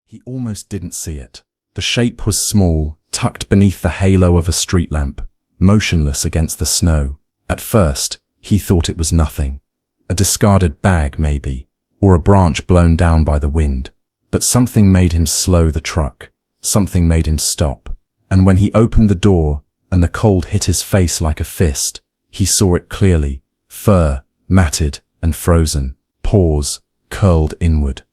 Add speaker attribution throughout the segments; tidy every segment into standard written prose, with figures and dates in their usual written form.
Speaker 1: He almost didn't see it. The shape was small, tucked beneath the halo of a street lamp, motionless against the snow. At first, he thought it was nothing. A discarded bag, maybe, or a branch blown down by the wind. But something made him slow the truck. Something made him stop. And when he opened the door, and the cold hit his face like a fist, he saw it clearly. Fur, matted and frozen, paws curled inward.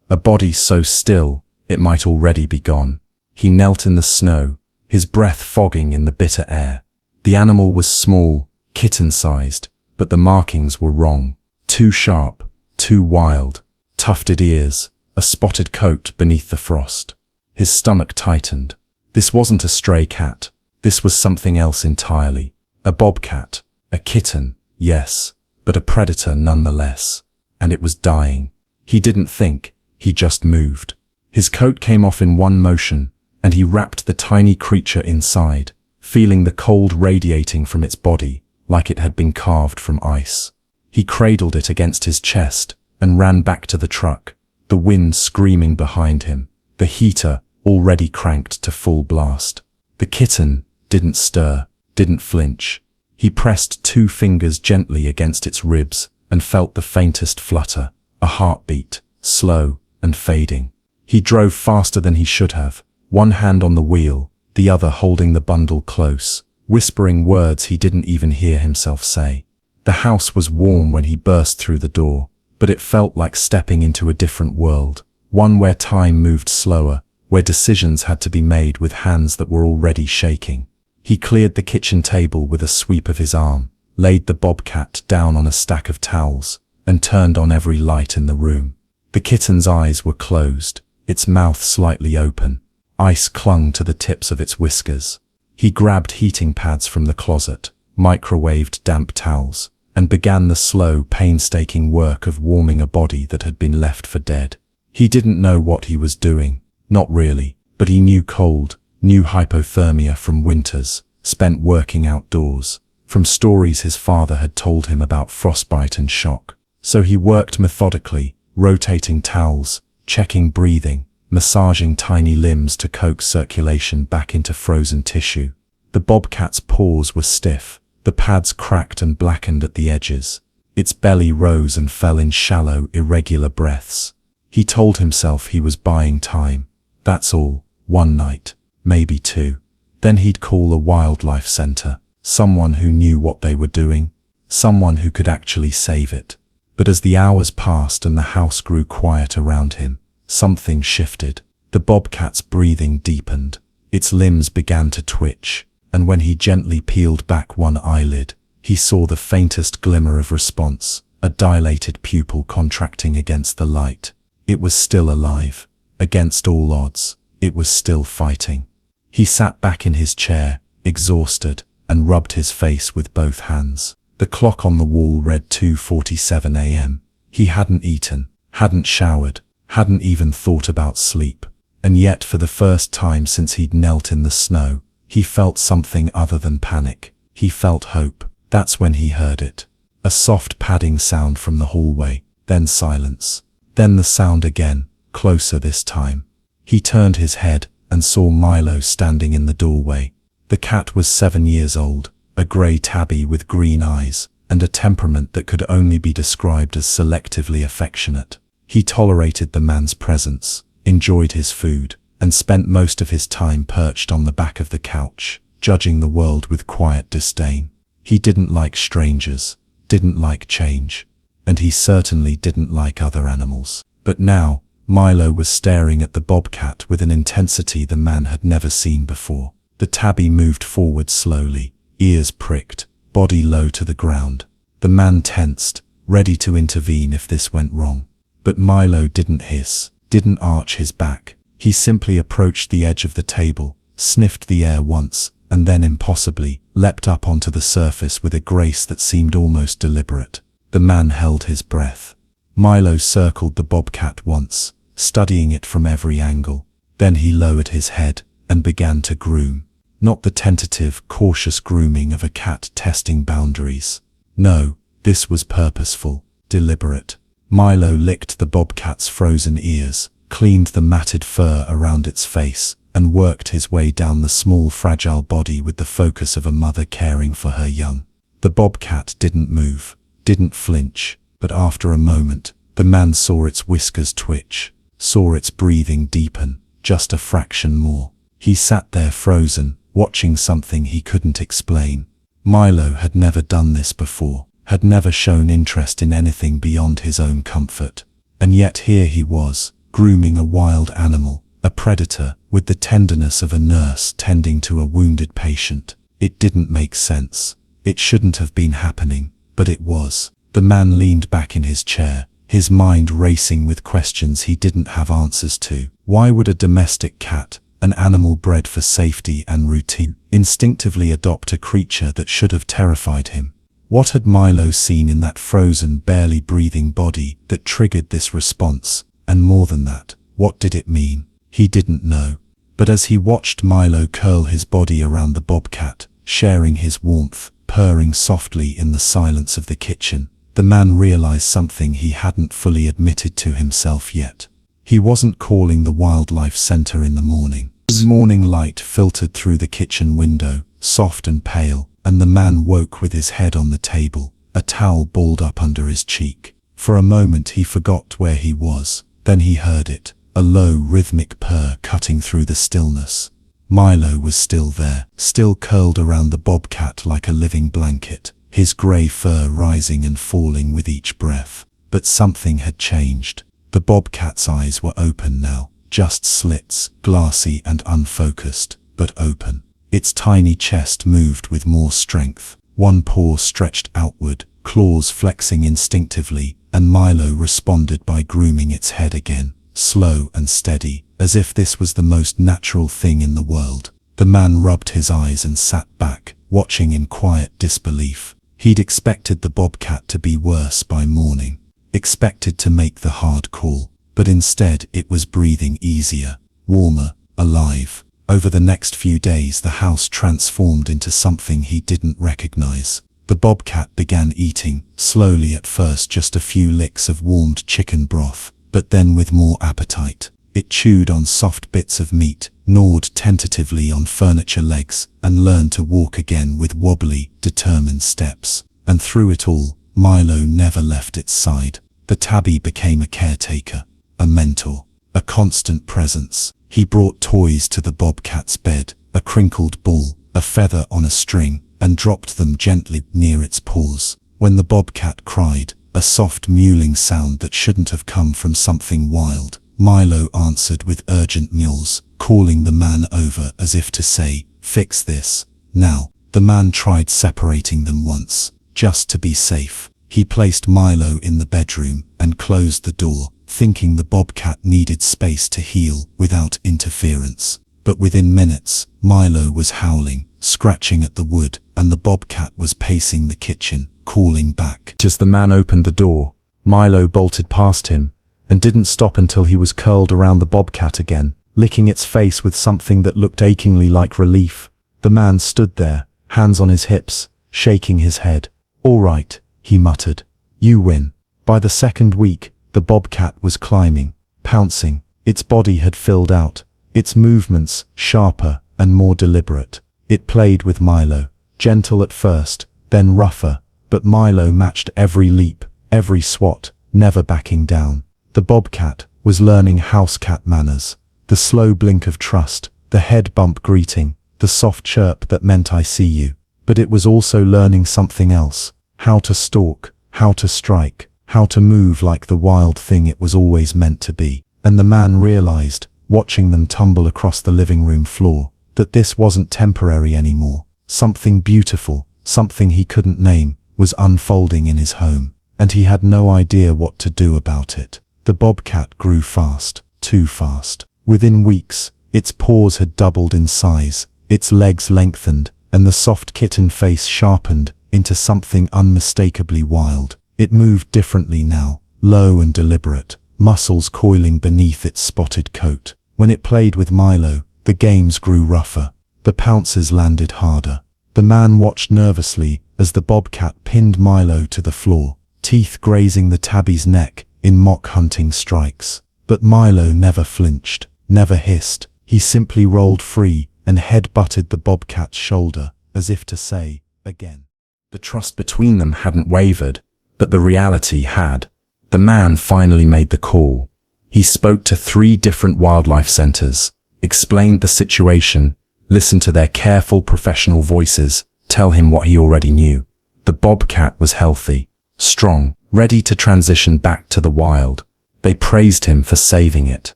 Speaker 1: A body so still, it might already be gone. He knelt in the snow, his breath fogging in the bitter air. The animal was small, kitten-sized, but the markings were wrong. Too sharp, too wild. Tufted ears, a spotted coat beneath the frost. His stomach tightened. This wasn't a stray cat. This was something else entirely. A bobcat, a kitten, yes, but a predator nonetheless. And it was dying. He didn't think, he just moved. His coat came off in one motion, and he wrapped the tiny creature inside, feeling the cold radiating from its body, like it had been carved from ice. He cradled it against his chest, and ran back to the truck, the wind screaming behind him, the heater already cranked to full blast. The kitten didn't stir, didn't flinch. He pressed 2 fingers gently against its ribs, and felt the faintest flutter, a heartbeat, slow and fading. He drove faster than he should have, one hand on the wheel, the other holding the bundle close, whispering words he didn't even hear himself say. The house was warm when he burst through the door, but it felt like stepping into a different world, one where time moved slower, where decisions had to be made with hands that were already shaking. He cleared the kitchen table with a sweep of his arm, laid the bobcat down on a stack of towels, and turned on every light in the room. The kitten's eyes were closed, its mouth slightly open. Ice clung to the tips of its whiskers. He grabbed heating pads from the closet, microwaved damp towels, and began the slow, painstaking work of warming a body that had been left for dead. He didn't know what he was doing, not really, but he knew cold, knew hypothermia from winters, spent working outdoors, from stories his father had told him about frostbite and shock. So he worked methodically, rotating towels, checking breathing, massaging tiny limbs to coax circulation back into frozen tissue. The bobcat's paws were stiff, the pads cracked and blackened at the edges. Its belly rose and fell in shallow, irregular breaths. He told himself he was buying time. That's all, 1 night, maybe 2. Then he'd call a wildlife center, someone who knew what they were doing, someone who could actually save it. But as the hours passed and the house grew quiet around him, something shifted. The bobcat's breathing deepened. Its limbs began to twitch, and when he gently peeled back one eyelid, he saw the faintest glimmer of response, a dilated pupil contracting against the light. It was still alive. Against all odds, it was still fighting. He sat back in his chair, exhausted, and rubbed his face with both hands. The clock on the wall read 2:47 a.m. He hadn't eaten, hadn't showered, hadn't even thought about sleep. And yet for the first time since he'd knelt in the snow, he felt something other than panic. He felt hope. That's when he heard it. A soft padding sound from the hallway, then silence. Then the sound again, closer this time. He turned his head and saw Milo standing in the doorway. The cat was 7 years old, a grey tabby with green eyes, and a temperament that could only be described as selectively affectionate. He tolerated the man's presence, enjoyed his food, and spent most of his time perched on the back of the couch, judging the world with quiet disdain. He didn't like strangers, didn't like change, and he certainly didn't like other animals. But now, Milo was staring at the bobcat with an intensity the man had never seen before. The tabby moved forward slowly, ears pricked, body low to the ground. The man tensed, ready to intervene if this went wrong. But Milo didn't hiss, didn't arch his back. He simply approached the edge of the table, sniffed the air once, and then impossibly, leapt up onto the surface with a grace that seemed almost deliberate. The man held his breath. Milo circled the bobcat once, studying it from every angle. Then he lowered his head and began to groom. Not the tentative, cautious grooming of a cat testing boundaries. No, this was purposeful, deliberate. Milo licked the bobcat's frozen ears, cleaned the matted fur around its face, and worked his way down the small, fragile body with the focus of a mother caring for her young. The bobcat didn't move, didn't flinch, but after a moment, the man saw its whiskers twitch, saw its breathing deepen, just a fraction more. He sat there frozen, watching something he couldn't explain. Milo had never done this before, had never shown interest in anything beyond his own comfort. And yet here he was, grooming a wild animal, a predator, with the tenderness of a nurse tending to a wounded patient. It didn't make sense. It shouldn't have been happening, but it was. The man leaned back in his chair, his mind racing with questions he didn't have answers to. Why would a domestic cat, an animal bred for safety and routine, instinctively adopt a creature that should have terrified him? What had Milo seen in that frozen, barely breathing body that triggered this response? And more than that, what did it mean? He didn't know. But as he watched Milo curl his body around the bobcat, sharing his warmth, purring softly in the silence of the kitchen, the man realized something he hadn't fully admitted to himself yet. He wasn't calling the wildlife center in the morning. The morning light filtered through the kitchen window, soft and pale, and the man woke with his head on the table, a towel balled up under his cheek. For a moment he forgot where he was. Then he heard it, a low rhythmic purr cutting through the stillness. Milo was still there, still curled around the bobcat like a living blanket, his grey fur rising and falling with each breath. But something had changed. The bobcat's eyes were open now, just slits, glassy and unfocused, but open. Its tiny chest moved with more strength. One paw stretched outward, claws flexing instinctively, and Milo responded by grooming its head again, slow and steady, as if this was the most natural thing in the world. The man rubbed his eyes and sat back, watching in quiet disbelief. He'd expected the bobcat to be worse by morning, expected to make the hard call, but instead it was breathing easier, warmer, alive. Over the next few days the house transformed into something he didn't recognize. The bobcat began eating, slowly at first just a few licks of warmed chicken broth, but then with more appetite. It chewed on soft bits of meat, gnawed tentatively on furniture legs, and learned to walk again with wobbly, determined steps. And through it all, Milo never left its side. The tabby became a caretaker, a mentor, a constant presence. He brought toys to the bobcat's bed, a crinkled ball, a feather on a string, and dropped them gently near its paws. When the bobcat cried, a soft mewling sound that shouldn't have come from something wild, Milo answered with urgent mews, calling the man over as if to say, "Fix this, now." The man tried separating them once, just to be safe. He placed Milo in the bedroom and closed the door, thinking the bobcat needed space to heal without interference. But within minutes, Milo was howling, scratching at the wood, and the bobcat was pacing the kitchen, calling back. As the man opened the door, Milo bolted past him, and didn't stop until he was curled around the bobcat again, licking its face with something that looked achingly like relief. The man stood there, hands on his hips, shaking his head. "All right," he muttered. "You win." By the second week, the bobcat was climbing, pouncing. Its body had filled out, its movements sharper and more deliberate. It played with Milo, gentle at first, then rougher, but Milo matched every leap, every swat, never backing down. The bobcat was learning house cat manners, the slow blink of trust, the head bump greeting, the soft chirp that meant "I see you." But it was also learning something else, how to stalk, how to strike, how to move like the wild thing it was always meant to be. And the man realized, watching them tumble across the living room floor, that this wasn't temporary anymore. Something beautiful, something he couldn't name, was unfolding in his home, and he had no idea what to do about it. The bobcat grew fast, too fast. Within weeks, its paws had doubled in size, its legs lengthened, and the soft kitten face sharpened into something unmistakably wild. It moved differently now, low and deliberate, muscles coiling beneath its spotted coat. When it played with Milo, the games grew rougher. The pounces landed harder. The man watched nervously as the bobcat pinned Milo to the floor, teeth grazing the tabby's neck in mock hunting strikes. But Milo never flinched, never hissed. He simply rolled free and head-butted the bobcat's shoulder, as if to say, again. The trust between them hadn't wavered, but the reality had. The man finally made the call. He spoke to 3 different wildlife centers, explained the situation, listened to their careful professional voices, tell him what he already knew. The bobcat was healthy, strong, ready to transition back to the wild. They praised him for saving it,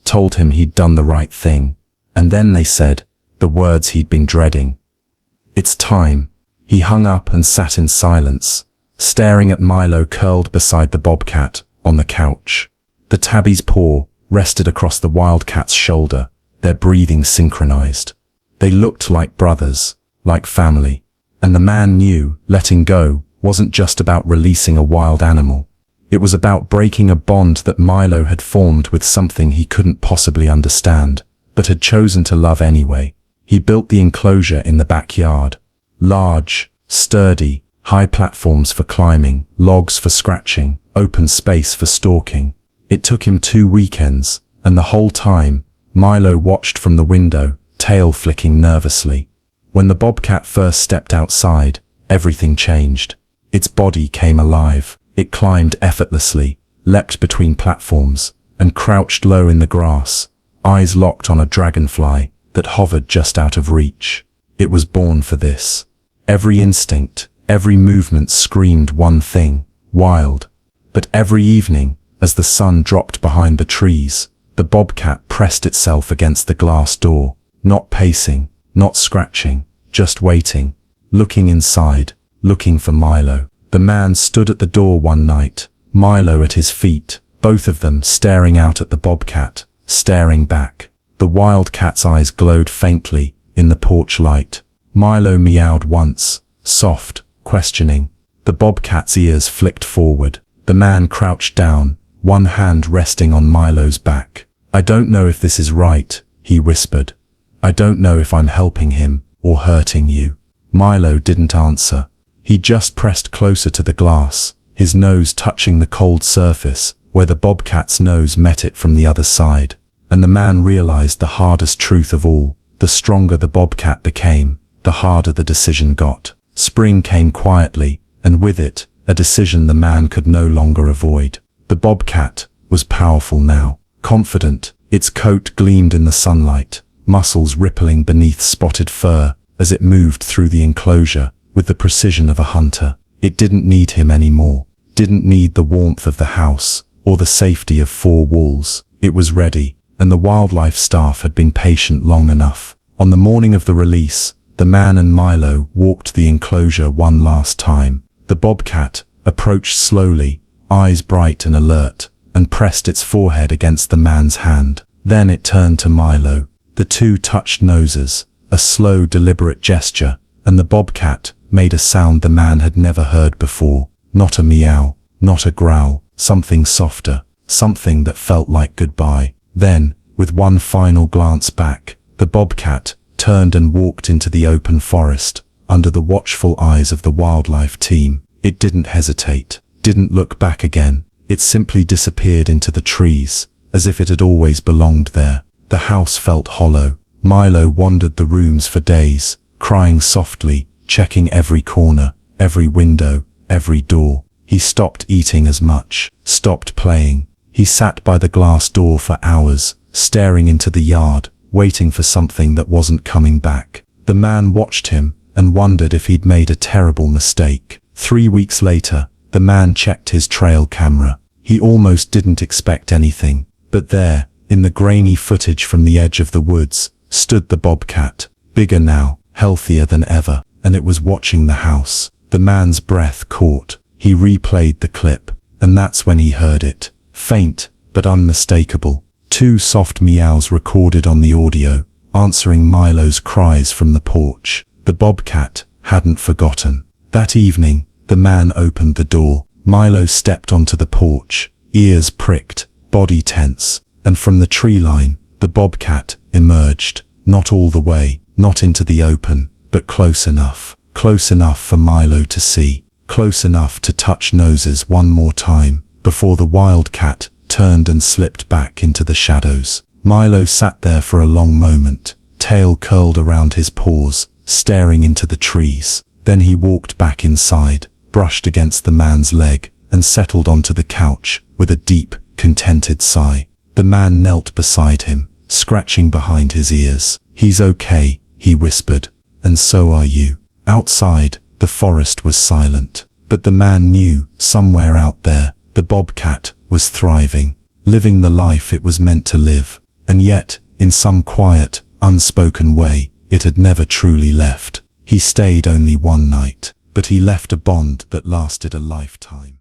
Speaker 1: told him he'd done the right thing, and then they said the words he'd been dreading. "It's time." He hung up and sat in silence, staring at Milo curled beside the bobcat on the couch. The tabby's paw rested across the wildcat's shoulder, their breathing synchronized. They looked like brothers, like family, and the man knew letting go wasn't just about releasing a wild animal. It was about breaking a bond that Milo had formed with something he couldn't possibly understand, but had chosen to love anyway. He built the enclosure in the backyard. Large, sturdy, high platforms for climbing, logs for scratching, open space for stalking. It took him 2 weekends, and the whole time, Milo watched from the window, tail flicking nervously. When the bobcat first stepped outside, everything changed. Its body came alive. It climbed effortlessly, leapt between platforms, and crouched low in the grass, eyes locked on a dragonfly that hovered just out of reach. It was born for this. Every instinct, every movement screamed one thing: wild. But every evening, as the sun dropped behind the trees, the bobcat pressed itself against the glass door, not pacing, not scratching, just waiting, looking inside, looking for Milo. The man stood at the door one night, Milo at his feet, both of them staring out at the bobcat, staring back. The wildcat's eyes glowed faintly in the porch light. Milo meowed once, soft, questioning. The bobcat's ears flicked forward. The man crouched down, one hand resting on Milo's back. "I don't know if this is right," he whispered. "I don't know if I'm helping him or hurting you." Milo didn't answer. He just pressed closer to the glass, his nose touching the cold surface where the bobcat's nose met it from the other side. And the man realized the hardest truth of all: the stronger the bobcat became, the harder the decision got. Spring came quietly, and with it, a decision the man could no longer avoid. The bobcat was powerful now, confident. Its coat gleamed in the sunlight, muscles rippling beneath spotted fur as it moved through the enclosure with the precision of a hunter. It didn't need him anymore, didn't need the warmth of the house or the safety of 4 walls. It was ready, and the wildlife staff had been patient long enough. On the morning of the release, the man and Milo walked the enclosure one last time. The bobcat approached slowly, eyes bright and alert, and pressed its forehead against the man's hand. Then it turned to Milo. The 2 touched noses, a slow, deliberate gesture, and the bobcat made a sound the man had never heard before. Not a meow, not a growl, something softer, something that felt like goodbye. Then, with one final glance back, the bobcat turned and walked into the open forest, under the watchful eyes of the wildlife team. It didn't hesitate, didn't look back again. It simply disappeared into the trees, as if it had always belonged there. The house felt hollow. Milo wandered the rooms for days, crying softly, checking every corner, every window, every door. He stopped eating as much, stopped playing. He sat by the glass door for hours, staring into the yard, waiting for something that wasn't coming back. The man watched him and wondered if he'd made a terrible mistake. 3 weeks later, the man checked his trail camera. He almost didn't expect anything, but there, in the grainy footage from the edge of the woods, stood the bobcat, bigger now, healthier than ever, and it was watching the house. The man's breath caught. He replayed the clip, and that's when he heard it. Faint, but unmistakable. 2 soft meows recorded on the audio, answering Milo's cries from the porch. The bobcat hadn't forgotten. That evening, the man opened the door. Milo stepped onto the porch, ears pricked, body tense, and from the tree line, the bobcat emerged. Not all the way, not into the open, but close enough for Milo to see, close enough to touch noses one more time, before the wildcat turned and slipped back into the shadows. Milo sat there for a long moment, tail curled around his paws, staring into the trees. Then he walked back inside, brushed against the man's leg, and settled onto the couch with a deep, contented sigh. The man knelt beside him, scratching behind his ears. "He's okay," he whispered, "and so are you." Outside, the forest was silent, but the man knew, somewhere out there, the bobcat was thriving, living the life it was meant to live. And yet, in some quiet, unspoken way, it had never truly left. He stayed only one night, but he left a bond that lasted a lifetime.